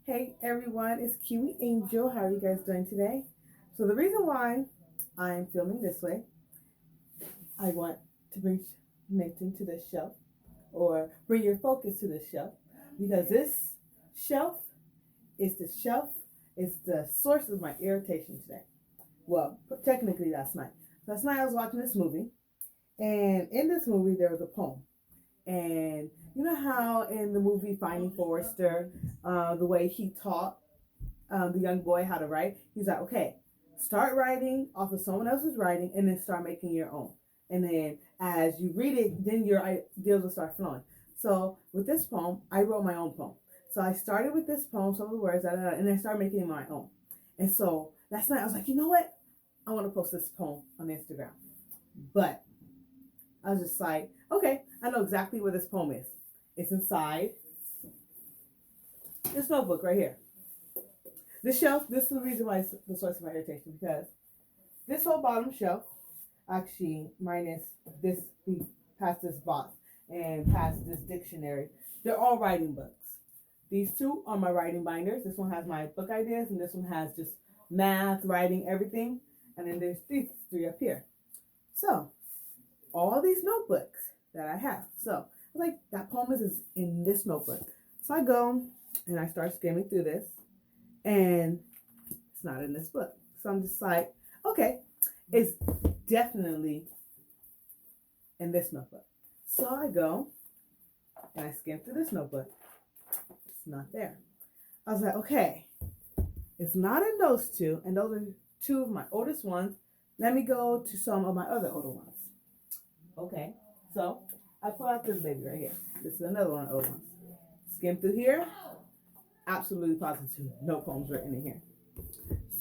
Hey everyone, it's Kiwi Angel. How are you guys doing today? So the reason why I'm filming this way, I want to bring mention to this shelf or bring your focus to this shelf because this shelf shelf is the source of my irritation today. Well, technically last night. Last night I was watching this movie, and in this movie there was a poem. And you know how in the movie Finding Forrester, the way he taught the young boy how to write. He's like, okay, start writing off of someone else's writing and then start making your own. And then as you read it, then your ideas will start flowing. So with this poem, I wrote my own poem. So I started with this poem, some of the words, and I started making it my own. And so last night I was like, you know what? I want to post this poem on Instagram. But I was just like, okay, I know exactly where this poem is. It's inside this notebook right here. This shelf, this is the reason why it's the source of my irritation, because this whole bottom shelf, actually minus this, past this box and past this dictionary, they're all writing books. These two are my writing binders. This one has my book ideas, and this one has just math, writing, everything. And then there's these three up here. So, all these notebooks that I have. So, I was like, that poem is in this notebook. So I go and I start skimming through this. And it's not in this book. So I'm just like, okay, it's definitely in this notebook. So I go and I skim through this notebook. It's not there. I was like, okay, it's not in those two, and those are two of my oldest ones. Let me go to some of my other older ones. Okay, so I pull out this baby right here. This is another one of the old ones. Skim through here. Absolutely positive, no poems written in here.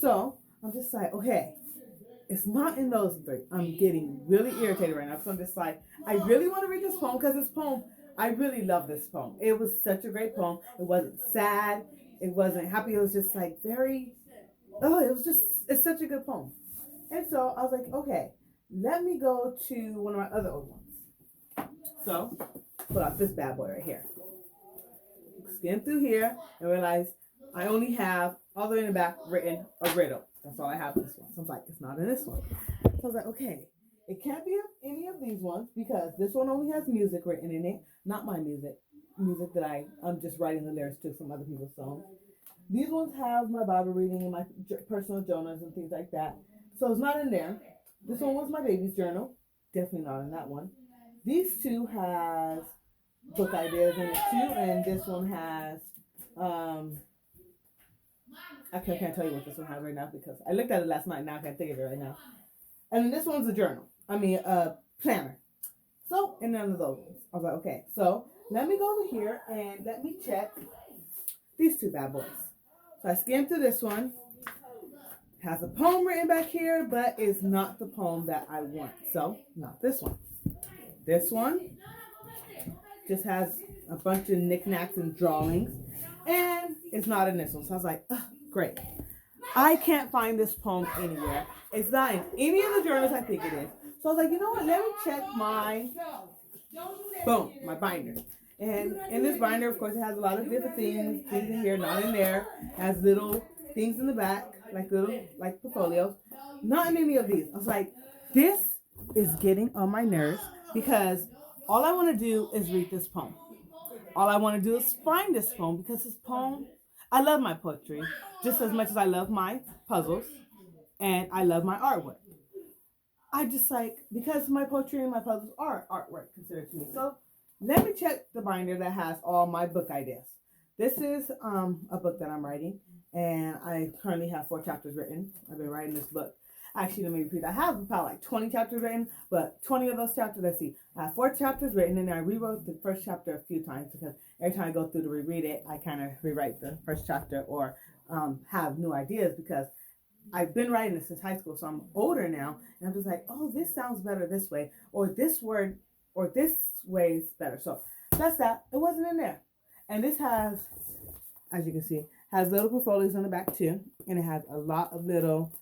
So I'm just like, okay, it's not in those three. I'm getting really irritated right now. So I'm just like, I really want to read this poem because this poem, I really love this poem. It was such a great poem. It wasn't sad. It wasn't happy. It was just like it's such a good poem. And so I was like, okay, let me go to one of my other old ones. So pull out this bad boy right here. Skim through here and realize I only have all the way in the back written a riddle. That's all I have in this one. So I was like, it's not in this one. So I was like, okay, it can't be any of these ones because this one only has music written in it, not my music that I'm just writing the lyrics to from other people's songs. These ones have my Bible reading and my personal journals and things like that. So it's not in there. This one was my baby's journal. Definitely not in that one. These two has book ideas in it too, and this one has I can't tell you what this one has right now because I looked at it last night. Now I can't think of it right now. And then this one's a journal. A planner. So, and none of those ones. I was like, okay, so let me go over here and let me check these two bad boys. So I skimmed through this one. It has a poem written back here, but it's not the poem that I want. So, not this one. This one just has a bunch of knickknacks and drawings, and it's not in this one. So I was like, great. I can't find this poem anywhere. It's not in any of the journals I think it is. So I was like, you know what? Let me check my binder. And in this binder, of course, it has a lot of different things in here, not in there. It has little things in the back, like portfolios. Not in any of these. I was like, this is getting on my nerves because all I want to do is read this poem. All I want to do is find this poem because this poem, I love my poetry just as much as I love my puzzles and I love my artwork. I just because my poetry and my puzzles are artwork considered to me. So let me check the binder that has all my book ideas. This is a book that I'm writing, and I currently have 4 chapters written. I've been writing this book. Actually, let me repeat. I have about 20 chapters written, but 20 of those chapters, let's see. I have 4 chapters written, and I rewrote the first chapter a few times because every time I go through to reread it, I kind of rewrite the first chapter or have new ideas because I've been writing this since high school, so I'm older now, and I'm just like, oh, this sounds better this way, or this word, or this way is better. So that's that. It wasn't in there. And this has, as you can see, has little portfolios on the back too, and it has a lot of little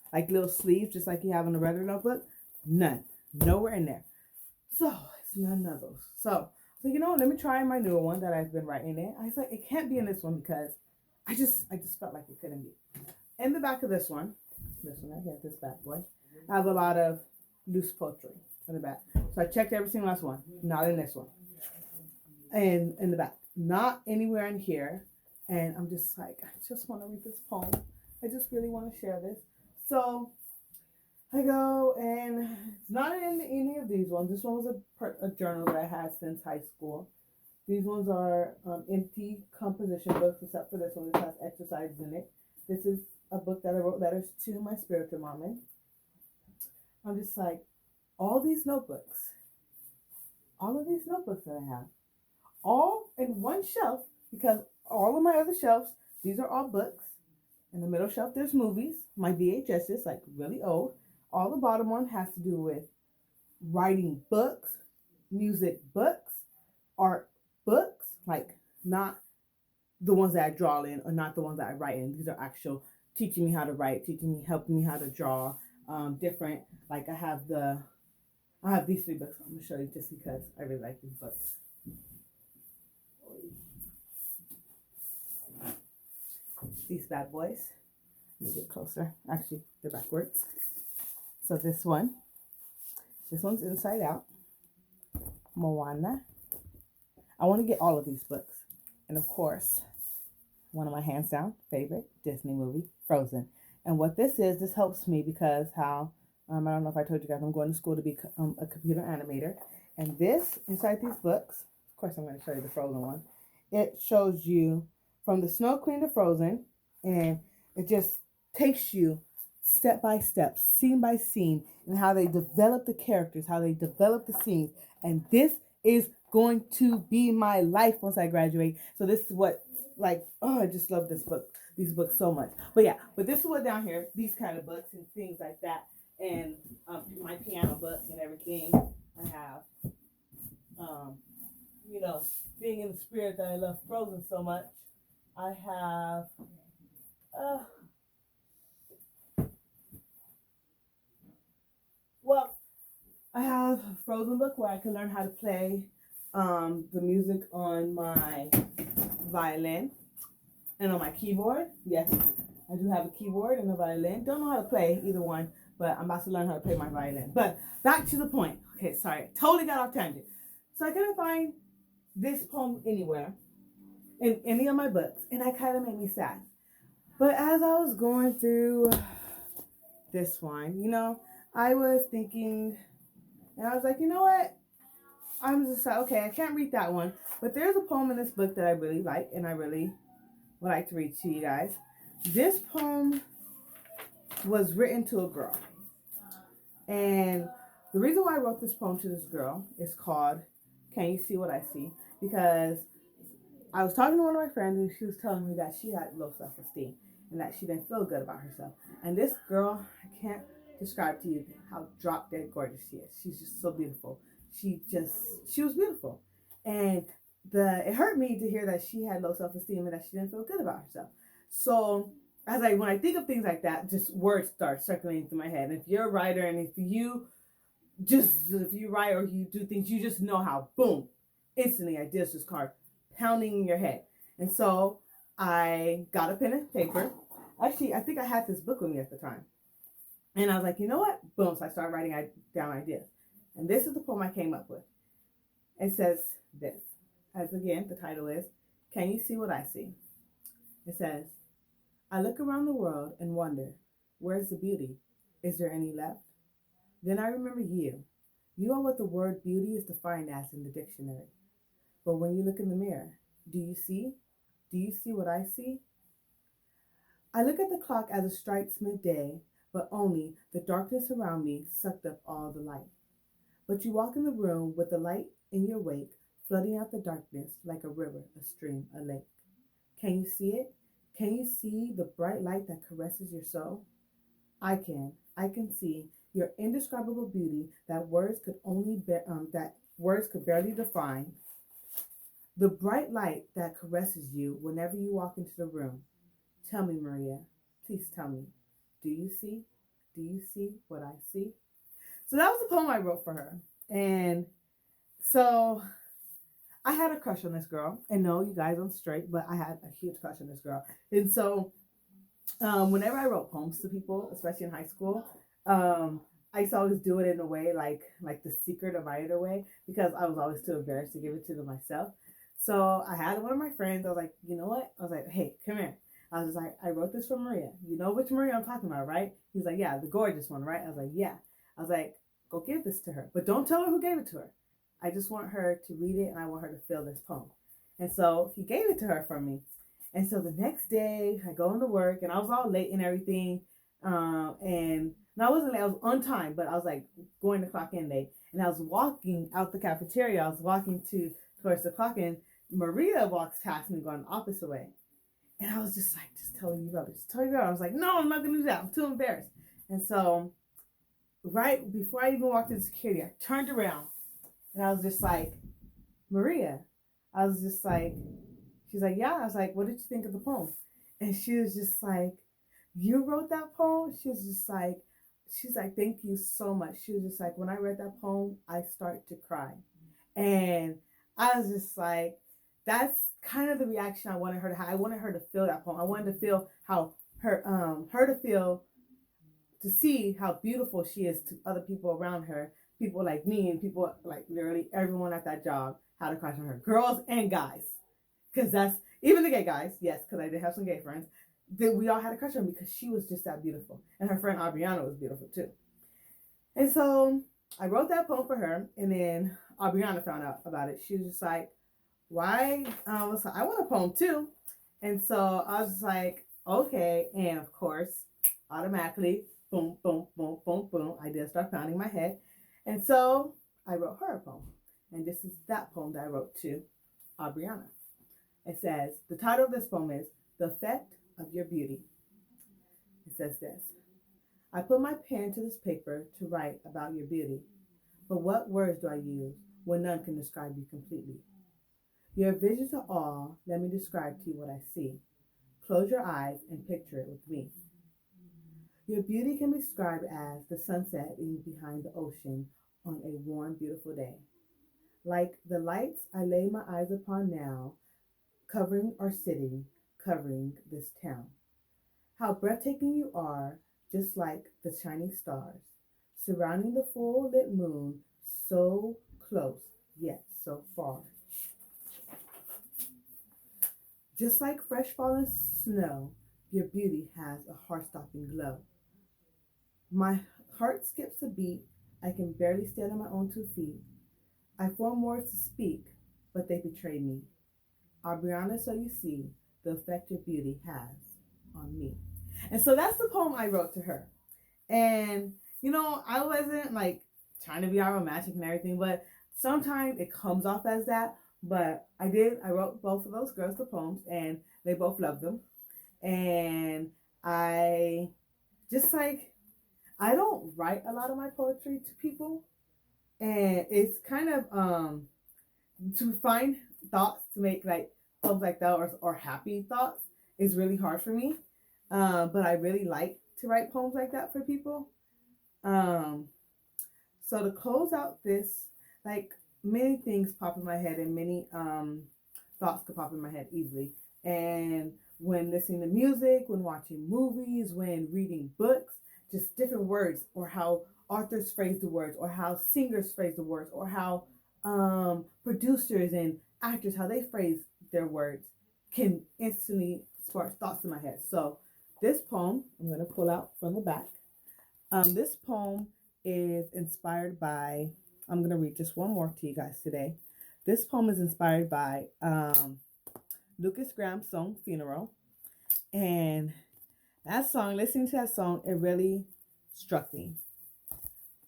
sleeves, just like you have in a regular notebook. None. Nowhere in there. So it's none of those. So you know what? Let me try my newer one that I've been writing in. I was like, it can't be in this one because I just felt like it couldn't be. In the back of this one right here, this bad boy, I have a lot of loose poetry in the back. So I checked every single last one. Not in this one. And in the back. Not anywhere in here. And I'm just like, I just want to read this poem. I just really want to share this. So I go, and it's not in any of these ones. This one was a journal that I had since high school. These ones are empty composition books, except for this one. This has exercises in it. This is a book that I wrote letters to my spiritual mom in. I'm just like, all of these notebooks that I have, all in one shelf, because all of my other shelves, these are all books. In the middle shelf, there's movies, my VHSs, like really old. All the bottom one has to do with writing books, music books, art books, like not the ones that I draw in or not the ones that I write in. These are actual teaching me how to write, helping me how to draw, different. Like I have these 3 books. I'm gonna show you just because I really like these books. These bad boys. Let me get closer. Actually, they're backwards. So this one's inside out. Moana. I want to get all of these books. And of course, one of my hands down favorite Disney movie, Frozen. And what this helps me because I don't know if I told you guys, I'm going to school to be a computer animator. And this, inside these books, of course I'm going to show you the Frozen one. It shows you from the Snow Queen to Frozen, and it just takes you step by step, scene by scene, and how they develop the characters, how they develop the scenes. And this is going to be my life once I graduate. So this is what, like, oh, I just love these books so much. But this is what down here, these kind of books and things like that, and my piano books and everything. I have, being in the spirit that I love Frozen so much. I have, I have a Frozen book where I can learn how to play the music on my violin and on my keyboard. Yes, I do have a keyboard and a violin. Don't know how to play either one, but I'm about to learn how to play my violin. But back to the point. Okay, sorry, totally got off tangent. So I couldn't find this poem anywhere in any of my books, and that kind of made me sad. But as I was going through this one, I was thinking, and I was like, you know what? I'm just like, okay, I can't read that one. But there's a poem in this book that I really like, and I really would like to read to you guys. This poem was written to a girl. And the reason why I wrote this poem to this girl is called Can You See What I See? Because I was talking to one of my friends, and she was telling me that she had low self-esteem and that she didn't feel good about herself. And this girl, I can't describe to you how drop dead gorgeous she is. She's just so beautiful. She was beautiful. And it hurt me to hear that she had low self-esteem and that she didn't feel good about herself. So when I think of things like that, just words start circling through my head. And if you're a writer, and if you write or you do things, you just know how, boom, instantly ideas just start pounding in your head. And so I got a pen and paper. Actually, I think I had this book with me at the time. And I was like, you know what? Boom. So I started writing down ideas. And this is the poem I came up with. It says this. As again, the title is, Can You See What I See? It says, I look around the world and wonder, where's the beauty? Is there any left? Then I remember you. You are what the word beauty is defined as in the dictionary. But when you look in the mirror, do you see? Do you see what I see? I look at the clock as it strikes midday, but only the darkness around me sucked up all the light. But you walk in the room with the light in your wake, flooding out the darkness like a river, a stream, a lake. Can you see it? Can you see the bright light that caresses your soul? I can see your indescribable beauty that words could barely define. The bright light that caresses you whenever you walk into the room. Tell me, Maria, please tell me, do you see? Do you see what I see? So that was the poem I wrote for her. And so I had a crush on this girl. And no, you guys, I'm straight, but I had a huge crush on this girl. And so whenever I wrote poems to people, especially in high school, um, I used to always do it in a way like the secret admirer way, because I was always too embarrassed to give it to them myself. So I had one of my friends. I was like, you know what? I was like, hey, come here. I was just like, I wrote this for Maria. You know which Maria I'm talking about, right? He's like, yeah, the gorgeous one, right? I was like, yeah. I was like, go give this to her, but don't tell her who gave it to her. I just want her to read it, and I want her to feel this poem. And so he gave it to her from me. And so the next day, I go into work, and I was all late and everything. And no, I wasn't late. I was on time, but I was like going to clock in late. And I was walking out the cafeteria. I was walking towards the clock in. Maria walks past me going the opposite way. And I was just like, just tell you about it. Just tell you about it. I was like, no, I'm not going to do that. I'm too embarrassed. And so right before I even walked into security, I turned around, and I was just like, Maria. I was just like, she's like, yeah. I was like, what did you think of the poem? And she was just like, you wrote that poem? She's like, thank you so much. She was just like, when I read that poem, I started to cry. And I was just like, that's kind of the reaction I wanted her to have. I wanted her to feel that poem. I wanted to feel how her to feel, to see how beautiful she is to other people around her, people like me, and people like literally everyone at that job had a crush on her, girls and guys, because that's even the gay guys. Yes, because I did have some gay friends. That we all had a crush on her because she was just that beautiful, and her friend Aubriana was beautiful too. And so I wrote that poem for her, and then Aubriana found out about it. She was just like, why? I was like, I want a poem too. And so I was just like, okay. And of course, automatically, boom, boom, boom, boom, boom, I did start pounding my head. And so I wrote her a poem. And this is that poem that I wrote to Aubriana. It says, the title of this poem is The Effect of Your Beauty. It says this: I put my pen to this paper to write about your beauty. But what words do I use when none can describe you completely? Your vision to all, let me describe to you what I see. Close your eyes and picture it with me. Your beauty can be described as the sunset behind the ocean on a warm, beautiful day. Like the lights I lay my eyes upon now, covering our city, covering this town. How breathtaking you are, just like the shining stars, surrounding the full lit moon, so close, yet so far. Just like fresh fallen snow, your beauty has a heart-stopping glow. My heart skips a beat, I can barely stand on my own 2 feet. I form words to speak, but they betray me. Aubriana, so you see the effect your beauty has on me. And so that's the poem I wrote to her. And, I wasn't like trying to be all romantic and everything, but sometimes it comes off as that. But I wrote both of those girls the poems, and they both loved them. And I just like, I don't write a lot of my poetry to people. And it's kind of, to find thoughts to make like poems like that, or happy thoughts, is really hard for me. But I really like to write poems like that for people. Um, so to close out this, like, many things pop in my head, and many thoughts could pop in my head easily. And when listening to music, when watching movies, when reading books, just different words, or how authors phrase the words, or how singers phrase the words, or how producers and actors, how they phrase their words, can instantly spark thoughts in my head. So this poem, I'm going to pull out from the back. This poem is inspired by, I'm going to read just one more to you guys today. This poem is inspired by Lucas Graham's song, Funeral. And that song, listening to that song, it really struck me.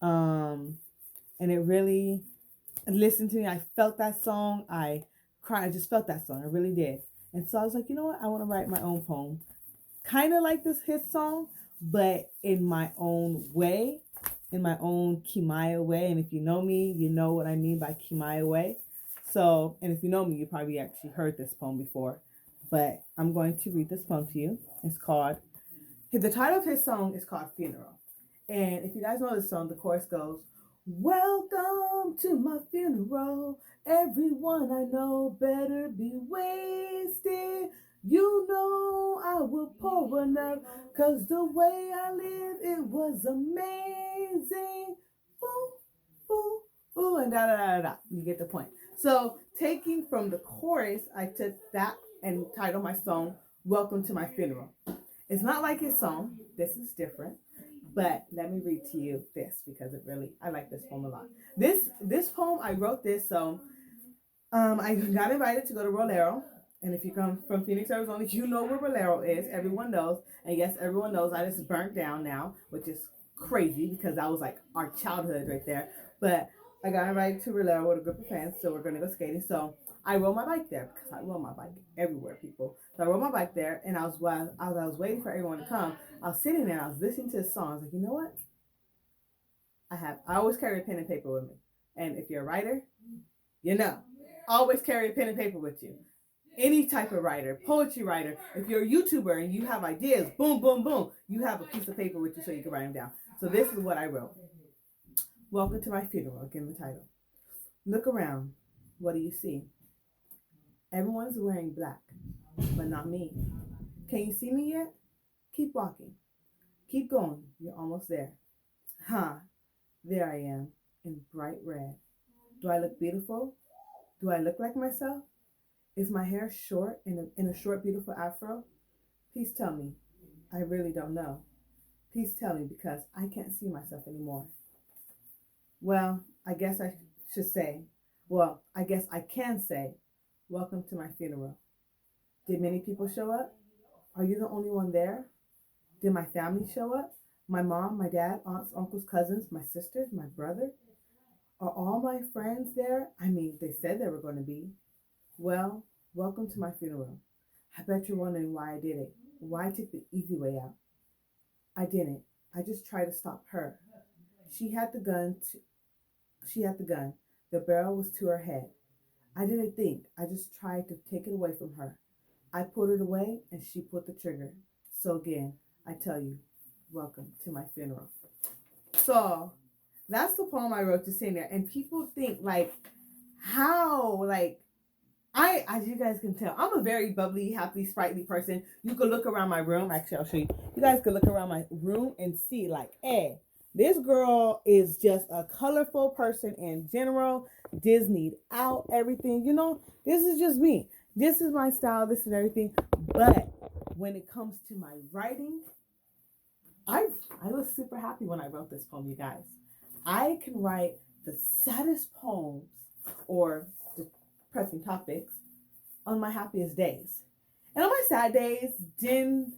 And it really, listened to me. I felt that song. I cried. I just felt that song. I really did. And so I was like, you know what? I want to write my own poem. Kind of like this hit song, but in my own way, in my own Key-mya way. And if you know me, you know what I mean by Key-mya way. So, and if you know me, you probably actually heard this poem before. But I'm going to read this poem to you. It's called, the title of his song is called Funeral. And if you guys know this song, the chorus goes, Welcome to my funeral. Everyone I know better be wasted. You know I will pour enough, 'cause the way I live, it was amazing. Ooh, ooh, ooh, and da da da da da. You get the point. So, taking from the chorus, I took that and titled my song, Welcome to My Funeral. It's not like his song. This is different. But let me read to you this because I like this poem a lot. This poem, I wrote this, so I got invited to go to Rolero. And if you come from Phoenix, Arizona, you know where Rolero is. Everyone knows. And yes, everyone knows I just burnt down now, which is crazy because that was like our childhood right there. But I got invited to Rolero with a group of friends, so we're going to go skating. So I rode my bike there because I rode my bike everywhere, people. So I rode my bike there, and while I was waiting for everyone to come, I was sitting there, I was listening to the song. I was like, you know what? I always carry a pen and paper with me. And if you're a writer, you know, always carry a pen and paper with you. Any type of writer, poetry writer, if you're a YouTuber and you have ideas, boom, boom, boom, you have a piece of paper with you so you can write them down. So this is what I wrote. Welcome to my funeral. Again, the title. Look around. What do you see? Everyone's wearing black, but not me. Can you see me yet? Keep walking. Keep going. You're almost there. Huh. There I am in bright red. Do I look beautiful? Do I look like myself? Is my hair short in a short, beautiful afro? Please tell me. I really don't know. Please tell me because I can't see myself anymore. Well, I guess I should say, I guess I can say, welcome to my funeral. Did many people show up? Are you the only one there? Did my family show up? My mom, my dad, aunts, uncles, cousins, my sisters, my brother? Are all my friends there? I mean, they said they were going to be. Well, welcome to my funeral. I bet you're wondering why I did it. Why I took the easy way out. I didn't. I just tried to stop her. She had the gun. She had the gun. The barrel was to her head. I didn't think. I just tried to take it away from her. I pulled it away and she pulled the trigger. So again, I tell you, welcome to my funeral. So that's the poem I wrote to sing there. And people think how, as you guys can tell, I'm a very bubbly, happy, sprightly person. You could look around my room. Actually, I'll show you. You guys could look around my room and see, hey, this girl is just a colorful person in general. Disneyed out, everything. This is just me. This is my style. This is everything. But when it comes to my writing, I was super happy when I wrote this poem, you guys. I can write the saddest poems or depressing topics on my happiest days. And on my sad days, then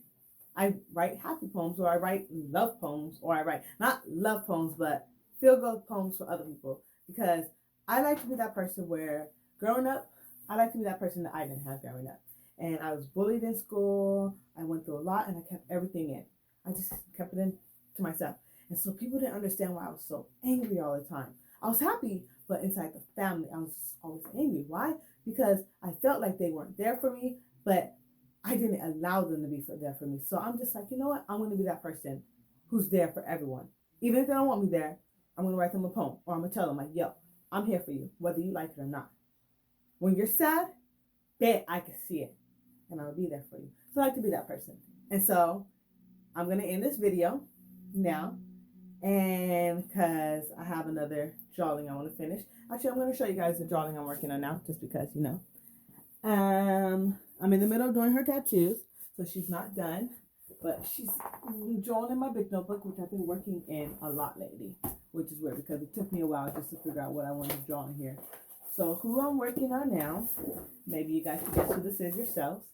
I write happy poems, or I write love poems, or I write not love poems, but feel good poems for other people. Because I like to be that person where growing up, I like to be that person that I didn't have growing up. And I was bullied in school. I went through a lot and I kept everything in. I just kept it in to myself. And so people didn't understand why I was so angry all the time. I was happy, but inside the family, I was always angry. Why? Because I felt like they weren't there for me, but I didn't allow them to be there for me. So I'm just like, you know what? I'm going to be that person who's there for everyone. Even if they don't want me there, I'm going to write them a poem, or I'm going to tell them, like, yo, I'm here for you, whether you like it or not. When you're sad, bet I can see it, and I'll be there for you. So I like to be that person. And so I'm going to end this video now, and because I have another drawing I want to finish. Actually, I'm going to show you guys the drawing I'm working on now, just because, I'm in the middle of doing her tattoos, so she's not done, but she's drawn in my big notebook, which I've been working in a lot lately, which is weird because it took me a while just to figure out what I want to draw in here. So who I'm working on now, maybe you guys can guess who this is yourselves.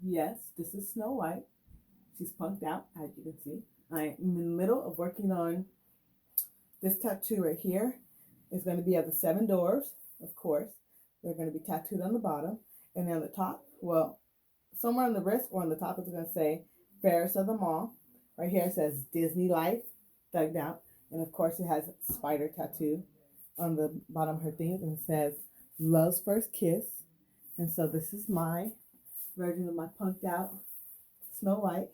Yes, this is Snow White. She's punked out, as you can see. I'm in the middle of working on this tattoo right here. It's going to be of the 7 dwarfs, of course. They're going to be tattooed on the bottom. And on the top, somewhere on the wrist or on the top, it's going to say Fairest of them all. Right here it says Disney Life, dug out. And of course it has a spider tattoo on the bottom of her thing. And it says Love's First Kiss. And so this is my version of my punked out Snow White.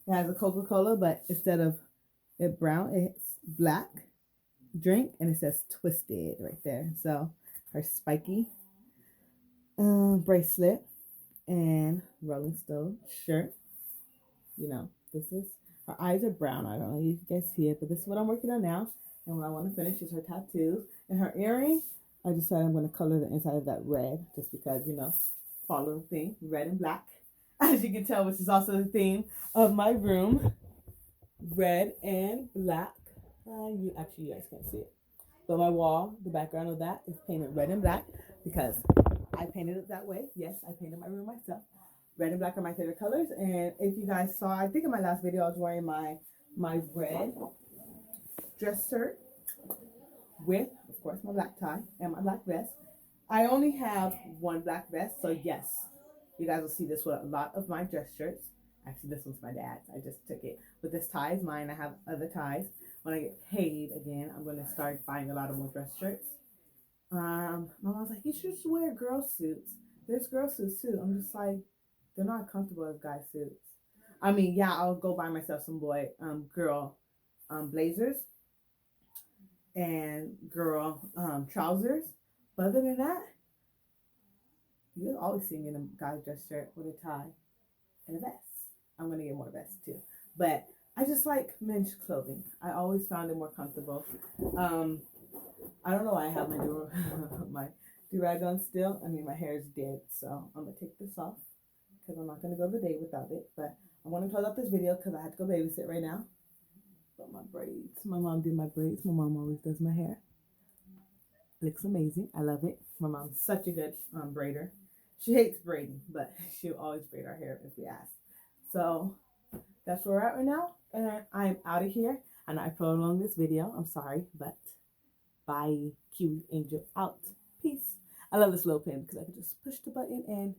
It has a Coca-Cola, but instead of it brown, it's black drink, and it says Twisted right there. So her spiky bracelet and Rolling Stone shirt. You know, this is her eyes are brown. I don't know if you guys see it, but this is what I'm working on now. And what I want to finish is her tattoos and her earring. I decided I'm going to color the inside of that red just because, you know, follow the theme, red and black. As you can tell, which is also the theme of my room, red and black. You guys can't see it. But my wall, the background of that is painted red and black because I painted it that way. Yes, I painted my room myself. Red and black are my favorite colors. And if you guys saw, I think in my last video, I was wearing my red dress shirt with, of course, my black tie and my black vest. I only have one black vest, so yes, you guys will see this with a lot of my dress shirts. Actually, this one's my dad's. I just took it. But this tie is mine. I have other ties. When I get paid again, I'm going to start buying a lot of more dress shirts. My mom's like, you should just wear girl suits. There's girl suits too. I'm just like, they're not comfortable as guy suits. I mean, yeah, I'll go buy myself some girl blazers and girl trousers. But other than that, you'll always see me in a guy's dress shirt with a tie and a vest. I'm gonna get more vests too. But I just like men's clothing. I always found it more comfortable. I don't know why I have my do-rag on still. I mean, my hair is dead, so I'm gonna take this off because I'm not gonna go the day without it. But I want to close out this video because I have to go babysit right now. But my braids, my mom did my braids. My mom always does my hair. Looks amazing. I love it. My mom's such a good braider. She hates braiding, but she'll always braid our hair if we ask. So that's where we're at right now. And I'm out of here. And I prolonged this video. I'm sorry, but bye. Kiwi Angel out. Peace. I love this little pen because I can just push the button and